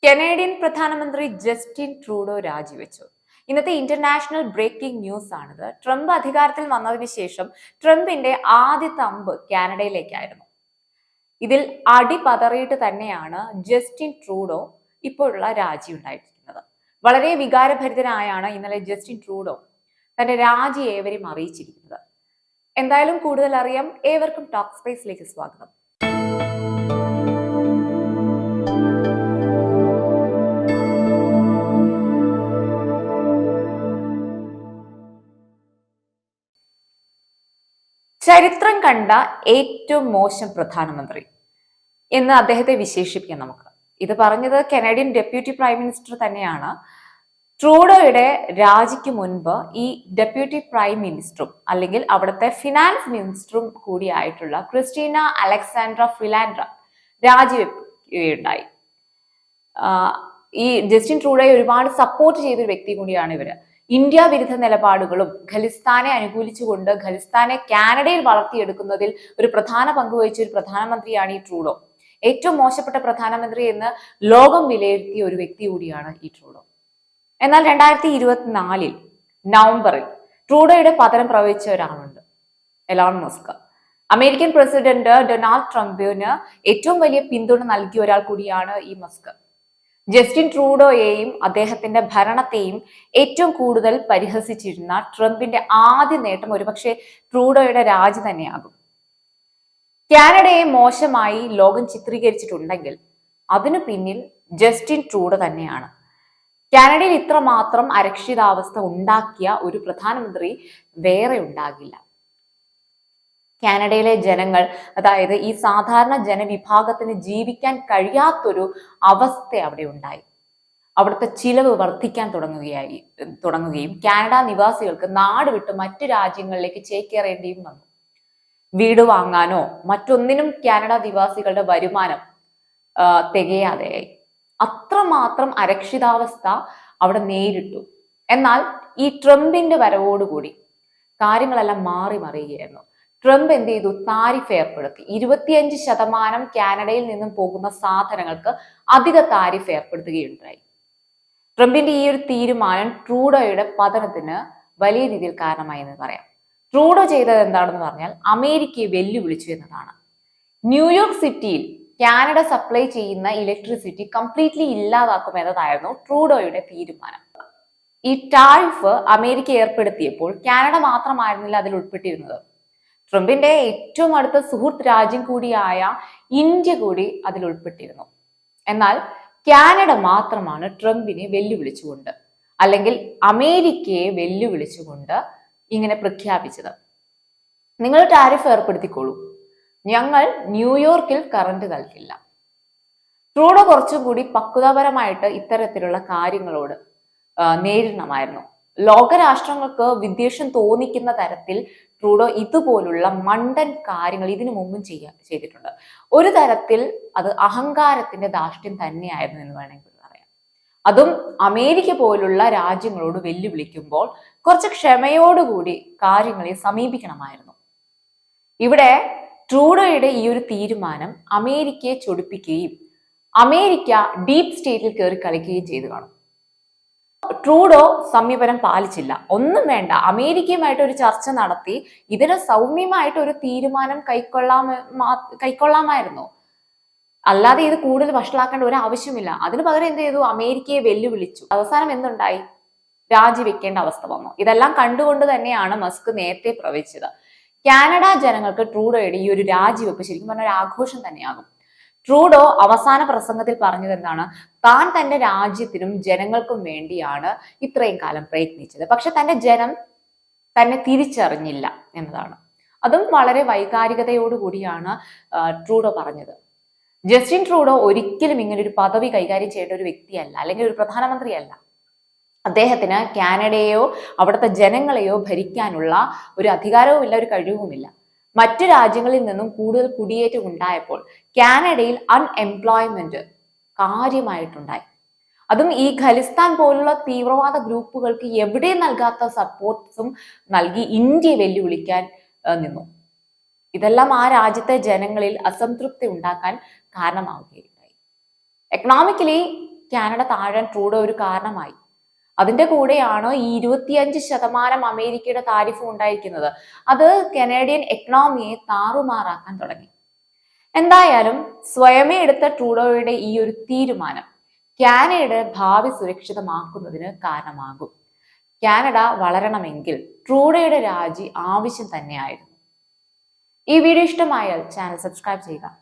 Canadian പ്രധാനമന്ത്രി Justin Trudeau രാജിവെച്ചു. ഇന്നത്തെ ഇന്റർനാഷണൽ ബ്രേക്കിംഗ് ന്യൂസ് ആണിത്. ട്രംപ് അധികാരത്തിൽ വന്നതിന് ശേഷം ട്രംപിന്റെ ആദ്യത്തെ അമ്പ് കാനഡയിലേക്കായിരുന്നു. ഇതിൽ അടിപതറിയിട്ട് തന്നെയാണ് ജസ്റ്റിൻ ട്രൂഡോ ഇപ്പോഴുള്ള രാജി ഉണ്ടായിരിക്കുന്നത്. വളരെ വികാരഭരിതനായാണ് ഇന്നലെ ജസ്റ്റിൻ ട്രൂഡോ തന്റെ രാജി ഏവരെയും അറിയിച്ചിരിക്കുന്നത്. എന്തായാലും കൂടുതൽ അറിയാം. ഏവർക്കും ടോക്ക് സ്പേസിലേക്ക് സ്വാഗതം. ചരിത്രം കണ്ട ഏറ്റവും മോശം പ്രധാനമന്ത്രി എന്ന് അദ്ദേഹത്തെ വിശേഷിപ്പിക്കാം നമുക്ക്. ഇത് പറഞ്ഞത് കനേഡിയൻ ഡെപ്യൂട്ടി പ്രൈം മിനിസ്റ്റർ തന്നെയാണ്. ട്രൂഡോയുടെ രാജിക്ക് മുൻപ് ഈ ഡെപ്യൂട്ടി പ്രൈം മിനിസ്റ്ററും അല്ലെങ്കിൽ അവിടുത്തെ ഫിനാൻസ് മിനിസ്റ്ററും കൂടിയായിട്ടുള്ള ക്രിസ്റ്റീന അലക്സാൻഡ്ര ഫിലാൻഡ്ര രാജിവെക്കുകയുണ്ടായി. ഈ ജസ്റ്റിൻ ട്രൂഡോയെ ഒരുപാട് സപ്പോർട്ട് ചെയ്തൊരു വ്യക്തി കൂടിയാണ് ഇവര്. ഇന്ത്യ വിരുദ്ധ നിലപാടുകളും ഖലിസ്ഥാനെ അനുകൂലിച്ചുകൊണ്ട് ഖലിസ്ഥാനെ കാനഡയിൽ വളർത്തിയെടുക്കുന്നതിൽ ഒരു പ്രധാന പങ്ക് വഹിച്ച ഒരു പ്രധാനമന്ത്രിയാണ് ഈ ട്രൂഡോ. ഏറ്റവും മോശപ്പെട്ട പ്രധാനമന്ത്രി എന്ന് ലോകം വിലയിരുത്തിയ ഒരു വ്യക്തി കൂടിയാണ് ഈ ട്രൂഡോ. എന്നാൽ 2024 നവംബറിൽ ട്രൂഡോയുടെ പതനം പ്രവചിച്ച ഒരാളുണ്ട്, Elon Musk. American president Donald ട്രംപിന് ഏറ്റവും വലിയ പിന്തുണ നൽകിയ ഒരാൾ കൂടിയാണ് ഈ മസ്ക്. ജസ്റ്റിൻ ട്രൂഡോയെയും അദ്ദേഹത്തിന്റെ ഭരണത്തെയും ഏറ്റവും കൂടുതൽ പരിഹസിച്ചിരുന്ന ട്രംപിന്റെ ആദ്യ നേട്ടം ഒരുപക്ഷെ ട്രൂഡോയുടെ രാജി തന്നെയാകും. കാനഡയെ മോശമായി ലോകം ചിത്രീകരിച്ചിട്ടുണ്ടെങ്കിൽ അതിനു പിന്നിൽ ജസ്റ്റിൻ ട്രൂഡോ തന്നെയാണ്. കാനഡയിൽ ഇത്രമാത്രം അരക്ഷിതാവസ്ഥ ഉണ്ടാക്കിയ ഒരു പ്രധാനമന്ത്രി വേറെ ഉണ്ടാകില്ല. കാനഡയിലെ ജനങ്ങൾ, അതായത് ഈ സാധാരണ ജനവിഭാഗത്തിന് ജീവിക്കാൻ കഴിയാത്തൊരു അവസ്ഥ അവിടെ ഉണ്ടായി. അവിടുത്തെ ചിലവ് വർദ്ധിക്കാൻ തുടങ്ങുകയും കാനഡ നിവാസികൾക്ക് നാട് വിട്ട് മറ്റു രാജ്യങ്ങളിലേക്ക് ചേക്കേറേണ്ടിയും വന്നു. വീട് വാങ്ങാനോ മറ്റൊന്നിനും കാനഡ നിവാസികളുടെ വരുമാനം തികയാതെയായി. അത്രമാത്രം അരക്ഷിതാവസ്ഥ അവിടെ നേരിട്ടു. എന്നാൽ ഈ ട്രംപിന്റെ വരവോടുകൂടി കാര്യങ്ങളെല്ലാം മാറി മറിയുകയായിരുന്നു. ട്രംപ് എന്ത് ചെയ്തു? താരിഫ് ഏർപ്പെടുത്തി. 25% കാനഡയിൽ നിന്നും പോകുന്ന സാധനങ്ങൾക്ക് അധിക താരിഫ് ഏർപ്പെടുത്തുകയുണ്ടായി. ട്രംപിന്റെ ഈ ഒരു തീരുമാനം ട്രൂഡോയുടെ പതനത്തിന് വലിയ രീതിയിൽ കാരണമായി എന്ന് പറയാം. ട്രൂഡോ ചെയ്തത് എന്താണെന്ന് പറഞ്ഞാൽ അമേരിക്കയെ വെല്ലുവിളിച്ചു എന്നതാണ്. ന്യൂയോർക്ക് സിറ്റിയിൽ കാനഡ സപ്ലൈ ചെയ്യുന്ന ഇലക്ട്രിസിറ്റി കംപ്ലീറ്റ്ലി ഇല്ലാതാക്കും എന്നതായിരുന്നു ട്രൂഡോയുടെ തീരുമാനം. ഈ ടാരിഫ് അമേരിക്ക ഏർപ്പെടുത്തിയപ്പോൾ കാനഡ മാത്രമായിരുന്നില്ല അതിൽ ഉൾപ്പെട്ടിരുന്നത്. ട്രംപിന്റെ ഏറ്റവും അടുത്ത സുഹൃത്ത് രാജ്യം കൂടിയായ ഇന്ത്യ കൂടി അതിൽ ഉൾപ്പെട്ടിരുന്നു. എന്നാൽ കാനഡ മാത്രമാണ് ട്രംപിനെ വെല്ലുവിളിച്ചുകൊണ്ട് അല്ലെങ്കിൽ അമേരിക്കയെ വെല്ലുവിളിച്ചുകൊണ്ട് ഇങ്ങനെ പ്രഖ്യാപിച്ചത്. നിങ്ങൾ ടാരിഫ് ഏർപ്പെടുത്തിക്കോളൂ, ഞങ്ങൾ ന്യൂയോർക്കിൽ കറണ്ട് നൽകില്ല. ട്രൂഡോ കുറച്ചുകൂടി പക്വതാപരമായിട്ട് ഇത്തരത്തിലുള്ള കാര്യങ്ങളോട് നേരിടണമായിരുന്നു. ലോകരാഷ്ട്രങ്ങൾക്ക് വിദ്വേഷം തോന്നിക്കുന്ന തരത്തിൽ ട്രൂഡോ ഇതുപോലുള്ള മണ്ടൻ കാര്യങ്ങൾ ഇതിനു മുമ്പും ചെയ്തിട്ടുണ്ട്. ഒരു തരത്തിൽ അത് അഹങ്കാരത്തിന്റെ ധാർഷ്ട്യം തന്നെയായിരുന്നു എന്ന് വേണമെങ്കിൽ പറയാം. അതും അമേരിക്ക പോലുള്ള രാജ്യങ്ങളോട് വെല്ലുവിളിക്കുമ്പോൾ കുറച്ച് ക്ഷമയോടുകൂടി കാര്യങ്ങളെ സമീപിക്കണമായിരുന്നു. ഇവിടെ ട്രൂഡോയുടെ ഈ ഒരു തീരുമാനം അമേരിക്കയെ ചൊടിപ്പിക്കുകയും അമേരിക്ക ഡീപ് സ്റ്റേറ്റിൽ കയറി കളിക്കുകയും ചെയ്തു കാണും. ട്രൂഡോ സമീപനം പാലിച്ചില്ല. ഒന്നും വേണ്ട, അമേരിക്കയുമായിട്ട് ഒരു ചർച്ച നടത്തി ഇതിന് സൗമ്യമായിട്ട് ഒരു തീരുമാനം കൈക്കൊള്ളാമായിരുന്നു. അല്ലാതെ ഇത് കൂടുതൽ വഷളാക്കേണ്ട ഒരു ആവശ്യമില്ല. അതിന് പകരം എന്ത് ചെയ്തു? അമേരിക്കയെ വെല്ലുവിളിച്ചു. അവസാനം എന്തുണ്ടായി? രാജിവെക്കേണ്ട അവസ്ഥ വന്നു. ഇതെല്ലാം കണ്ടുകൊണ്ട് തന്നെയാണ് മസ്ക് നേരത്തെ പ്രവചിച്ചത്. കാനഡ ജനങ്ങൾക്ക് ട്രൂഡോയുടെ ഈ ഒരു രാജിവെപ്പ് ശരിക്കും പറഞ്ഞ ഒരു ആഘോഷം തന്നെയാകും. ട്രൂഡോ അവസാന പ്രസംഗത്തിൽ പറഞ്ഞത് എന്താണ്? താൻ തന്റെ രാജ്യത്തിനും ജനങ്ങൾക്കും വേണ്ടിയാണ് ഇത്രയും കാലം പ്രയത്നിച്ചത്, പക്ഷെ തന്റെ ജനം തന്നെ തിരിച്ചറിഞ്ഞില്ല എന്നതാണ്. അതും വളരെ വൈകാരികതയോടുകൂടിയാണ് ട്രൂഡോ പറഞ്ഞത്. ജസ്റ്റിൻ ട്രൂഡോ ഒരിക്കലും ഇങ്ങനെ ഒരു പദവി കൈകാര്യം ചെയ്യേണ്ട ഒരു വ്യക്തിയല്ല, അല്ലെങ്കിൽ ഒരു പ്രധാനമന്ത്രിയല്ല. അദ്ദേഹത്തിന് കാനഡയെയോ അവിടുത്തെ ജനങ്ങളെയോ ഭരിക്കാനുള്ള ഒരു അധികാരവുമില്ല, ഒരു കഴിവുമില്ല. മറ്റു രാജ്യങ്ങളിൽ നിന്നും കൂടുതൽ കുടിയേറ്റം ഉണ്ടായപ്പോൾ കാനഡയിൽ അൺഎംപ്ലോയ്മെന്റ് കാര്യമായിട്ടുണ്ടായി. അതും ഈ ഖലിസ്ഥാൻ പോലുള്ള തീവ്രവാദ ഗ്രൂപ്പുകൾക്ക് എവിടെ നൽകാത്ത സപ്പോർട്ട്സും നൽകി ഇന്ത്യയെ വെല്ലുവിളിക്കാൻ നിന്നു. ഇതെല്ലാം ആ രാജ്യത്തെ ജനങ്ങളിൽ അസംതൃപ്തി ഉണ്ടാക്കാൻ കാരണമാവുകയുണ്ടായി. എക്കണോമിക്കലി കാനഡ താഴാൻ ട്രൂഡോ ഒരു കാരണമായി. അതിന്റെ കൂടെയാണ് ഈ 25% അമേരിക്കയുടെ താരിഫ് ഉണ്ടായിരിക്കുന്നത്. അത് കനേഡിയൻ എക്കണോമിയെ താറുമാറാക്കാൻ തുടങ്ങി. എന്തായാലും സ്വയമേ എടുത്ത ട്രൂഡോയുടെ ഈ ഒരു തീരുമാനം കാനഡയുടെ ഭാവി സുരക്ഷിതമാക്കുന്നതിന് കാരണമാകും. കാനഡ വളരണമെങ്കിൽ ട്രൂഡോയുടെ രാജി ആവശ്യം തന്നെയായിരുന്നു. ഈ വീഡിയോ ഇഷ്ടമായാൽ ചാനൽ സബ്സ്ക്രൈബ് ചെയ്യുക.